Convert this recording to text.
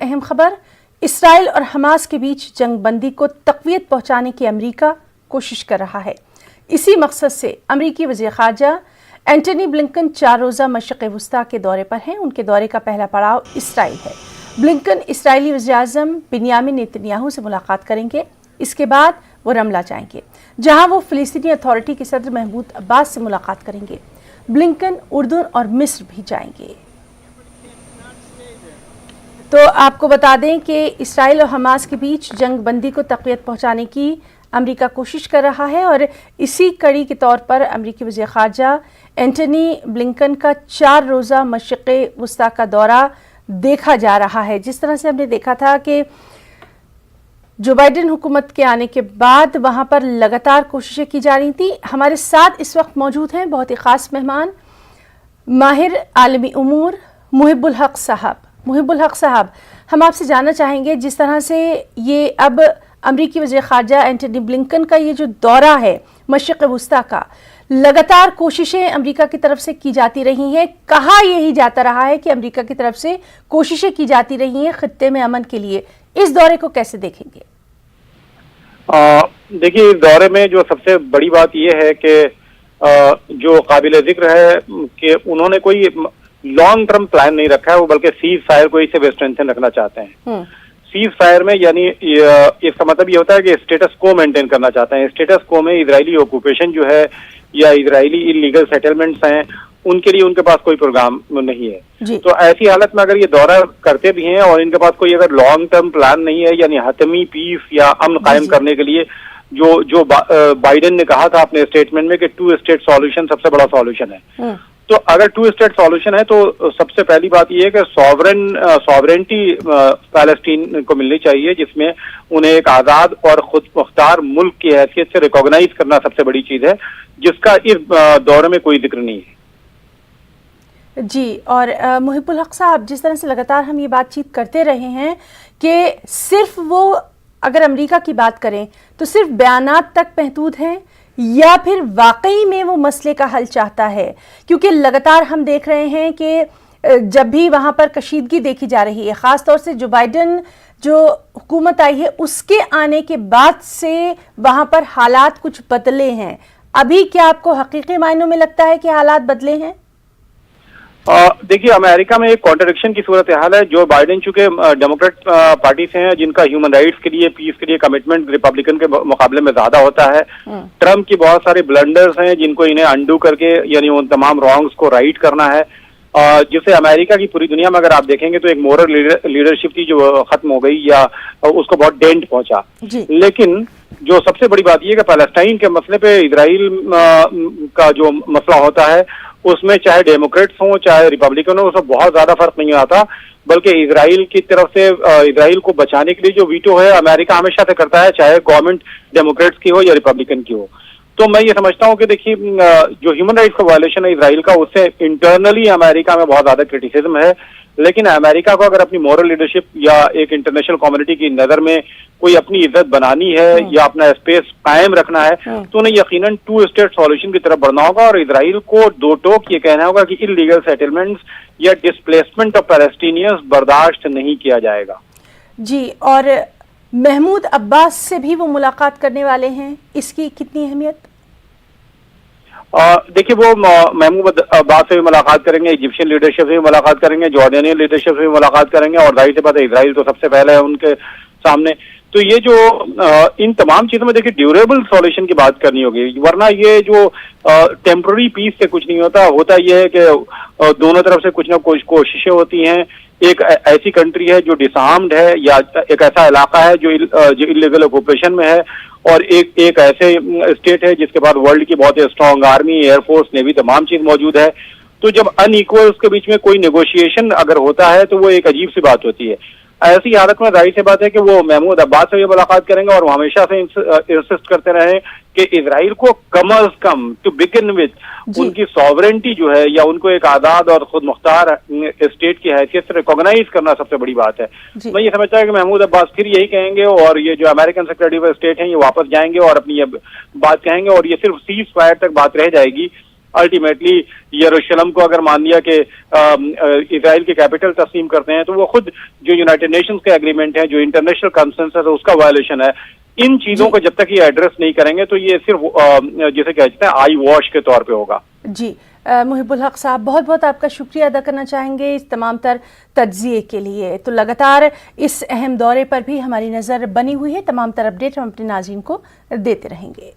اہم خبر، اسرائیل اور حماس کے بیچ جنگ بندی کو تقویت پہنچانے کی امریکہ کوشش کر رہا ہے۔ اسی مقصد سے امریکی وزیر خارجہ اینٹونی بلنکن 4 روزہ مشرق وسطیٰ کے دورے پر ہیں۔ ان کے دورے کا پہلا پڑاؤ اسرائیل ہے۔ بلنکن اسرائیلی وزیر اعظم بنیامین نیتنیاہو سے ملاقات کریں گے۔ اس کے بعد وہ رملہ جائیں گے، جہاں وہ فلسطینی اتھارٹی کے صدر محمود عباس سے ملاقات کریں گے۔ بلنکن اردن اور مصر بھی جائیں گے۔ تو آپ کو بتا دیں کہ اسرائیل اور حماس کے بیچ جنگ بندی کو تقویت پہنچانے کی امریکہ کوشش کر رہا ہے، اور اسی کڑی کے طور پر امریکی وزیر خارجہ اینٹونی بلنکن کا 4 روزہ مشرق وسطیٰ کا دورہ دیکھا جا رہا ہے۔ جس طرح سے ہم نے دیکھا تھا کہ جو بائیڈن حکومت کے آنے کے بعد وہاں پر لگاتار کوششیں کی جا رہی تھیں۔ ہمارے ساتھ اس وقت موجود ہیں بہت ہی خاص مہمان، ماہر عالمی امور محب الحق صاحب۔ محب الحق صاحب، ہم آپ سے جاننا چاہیں گے جس طرح سے یہ اب امریکی وزیر خارجہ اینٹونی بلنکن کا یہ جو دورہ ہے مشرق وسطیٰ کا، لگاتار کوششیں امریکہ کی طرف سے کی جاتی رہی ہیں، کہا یہی جاتا رہا ہے کہ امریکہ کی طرف سے کوششیں کی جاتی رہی ہیں خطے میں امن کے لیے۔ اس دورے کو کیسے دیکھیں گے؟ دیکھیے، اس دورے میں جو سب سے بڑی بات یہ ہے کہ جو قابل ذکر ہے کہ انہوں نے کوئی لانگ ٹرم پلان نہیں رکھا ہے، وہ بلکہ سیز فائر کو اسے اسٹرینتھن رکھنا چاہتے ہیں۔ سیز فائر میں یعنی اس کا مطلب یہ ہوتا ہے کہ اسٹیٹس کو مینٹین کرنا چاہتے ہیں۔ اسٹیٹس کو میں اسرائیلی آکوپیشن جو ہے یا اسرائیلی انلیگل سیٹلمنٹس ہیں، ان کے لیے ان کے پاس کوئی پروگرام نہیں ہے۔ تو ایسی حالت میں اگر یہ دورہ کرتے بھی ہیں اور ان کے پاس کوئی اگر لانگ ٹرم پلان نہیں ہے، یعنی حتمی پیس یا امن قائم کرنے کے لیے جو بائیڈن نے کہا تھا اپنے اسٹیٹمنٹ میں کہ 2 اسٹیٹ سولوشن سب سے بڑا سولوشن ہے، تو اگر 2 اسٹیٹ سولوشن ہے تو سب سے پہلی بات یہ ہے کہ سوورنٹی فلسطین کو ملنی چاہیے، جس میں انہیں ایک آزاد اور خود مختار ملک کی حیثیت سے ریکوگنائز کرنا سب سے بڑی چیز ہے، جس کا اس دورے میں کوئی ذکر نہیں ہے۔ جی، اور محب الحق صاحب، جس طرح سے لگاتار ہم یہ بات چیت کرتے رہے ہیں کہ صرف وہ اگر امریکہ کی بات کریں تو صرف بیانات تک محدود ہیں یا پھر واقعی میں وہ مسئلے کا حل چاہتا ہے، کیونکہ لگاتار ہم دیکھ رہے ہیں کہ جب بھی وہاں پر کشیدگی دیکھی جا رہی ہے، خاص طور سے جو بائیڈن جو حکومت آئی ہے اس کے آنے کے بعد سے وہاں پر حالات کچھ بدلے ہیں۔ ابھی کیا آپ کو حقیقی معنوں میں لگتا ہے کہ حالات بدلے ہیں؟ دیکھیے، امریکہ میں ایک کانٹرڈکشن کی صورتحال ہے۔ جو بائیڈن چونکہ ڈیموکریٹ پارٹی سے ہیں، جن کا ہیومن رائٹس کے لیے، پیس کے لیے کمٹمنٹ ریپبلکن کے مقابلے میں زیادہ ہوتا ہے۔ ٹرمپ کی بہت سارے بلنڈرز ہیں جن کو انہیں انڈو کر کے یعنی ان تمام رانگز کو رائٹ کرنا ہے، جسے امریکہ کی پوری دنیا میں اگر آپ دیکھیں گے تو ایک مورل لیڈرشپ تھی جو ختم ہو گئی یا اس کو بہت ڈینٹ پہنچا۔ لیکن جو سب سے بڑی بات یہ ہے کہ فلسطین کے مسئلے پہ اسرائیل کا جو مسئلہ ہوتا ہے اس میں چاہے ڈیموکریٹس ہوں چاہے ریپبلکن ہوں، اس میں بہت زیادہ فرق نہیں آتا، بلکہ اسرائیل کی طرف سے اسرائیل کو بچانے کے لیے جو ویٹو ہے امریکہ ہمیشہ سے کرتا ہے، چاہے گورنمنٹ ڈیموکریٹس کی ہو یا ریپبلکن کی ہو۔ تو میں یہ سمجھتا ہوں کہ دیکھیے، جو ہیومن رائٹس کا وائلیشن ہے اسرائیل کا، اس سے انٹرنلی امریکہ میں بہت زیادہ کرٹیسزم ہے، لیکن امریکہ کو اگر اپنی مورل لیڈرشپ یا ایک انٹرنیشنل کمیونٹی کی نظر میں کوئی اپنی عزت بنانی ہے یا اپنا اسپیس قائم رکھنا ہے تو انہیں یقیناً 2 اسٹیٹ سولوشن کی طرف بڑھنا ہوگا، اور اسرائیل کو دو ٹوک یہ کہنا ہوگا کہ انلیگل سیٹلمنٹس یا ڈسپلیسمنٹ آف پیلسٹینینز برداشت نہیں کیا جائے گا۔ جی، اور محمود عباس سے بھی وہ ملاقات کرنے والے ہیں، اس کی کتنی اہمیت؟ دیکھیے، وہ محمود عباس سے بھی ملاقات کریں گے، ایجپشین لیڈرشپ سے بھی ملاقات کریں گے، جارڈینین لیڈرشپ سے بھی ملاقات کریں گے، اور ظاہر سی بات ہے اسرائیل تو سب سے پہلے ہے ان کے سامنے۔ تو یہ جو ان تمام چیزوں میں دیکھیے ڈیوریبل سولوشن کی بات کرنی ہوگی، ورنہ یہ جو ٹیمپرری پیس سے کچھ نہیں ہوتا یہ ہے کہ دونوں طرف سے کچھ نہ کچھ کوششیں ہوتی ہیں۔ ایک ایسی کنٹری ہے جو ڈسارمڈ ہے یا ایک ایسا علاقہ ہے جو انلیگل آکوپیشن میں ہے، اور ایک ایسے اسٹیٹ ہے جس کے بعد ورلڈ کی بہت strong army, air force, navy, تمام چیز موجود ہے۔ تو جب ان ایکولز کے بیچ میں کوئی نیگوشیشن اگر ہوتا ہے تو وہ ایک عجیب سی بات ہوتی ہے۔ ایسی حالت میں ظاہر سی بات ہے کہ وہ محمود عباس سے بھی ملاقات کریں گے، اور وہ ہمیشہ سے انسسٹ کرتے رہے کہ اسرائیل کو کم از کم ٹو بگن وتھ ان کی سوورنٹی جو ہے یا ان کو ایک آزاد اور خود مختار اسٹیٹ کی حیثیت سے ریکوگنائز کرنا سب سے بڑی بات ہے۔ میں یہ سمجھتا ہوں کہ محمود عباس پھر یہی کہیں گے، اور یہ جو امریکن سیکرٹری آف اسٹیٹ ہیں یہ واپس جائیں گے اور اپنی یہ بات کہیں گے، اور یہ صرف سیز فائر تک بات رہ جائے گی الٹیمیٹلی یروشلم کو اگر مان لیا کہ اسرائیل کی کیپٹل تسلیم کرتے ہیں تو وہ خود جو یونائٹڈ نیشنز کے اگریمنٹ ہے, جو انٹرنیشنل کنسنسس ہے, اس کا وائلیشن ہے. ان چیزوں کو جب تک یہ ایڈریس نہیں کریں گے تو یہ صرف جیسے کہتے ہیں آئی واش کے طور پہ ہوگا. جی محب الحق صاحب, بہت بہت آپ کا شکریہ ادا کرنا چاہیں گے اس تمام تر تجزیے کے لیے. تو لگاتار اس اہم دورے پر بھی ہماری نظر بنی ہوئی ہے, تمام تر اپڈیٹ ہم اپنے ناظرین کو دیتے رہیں گے.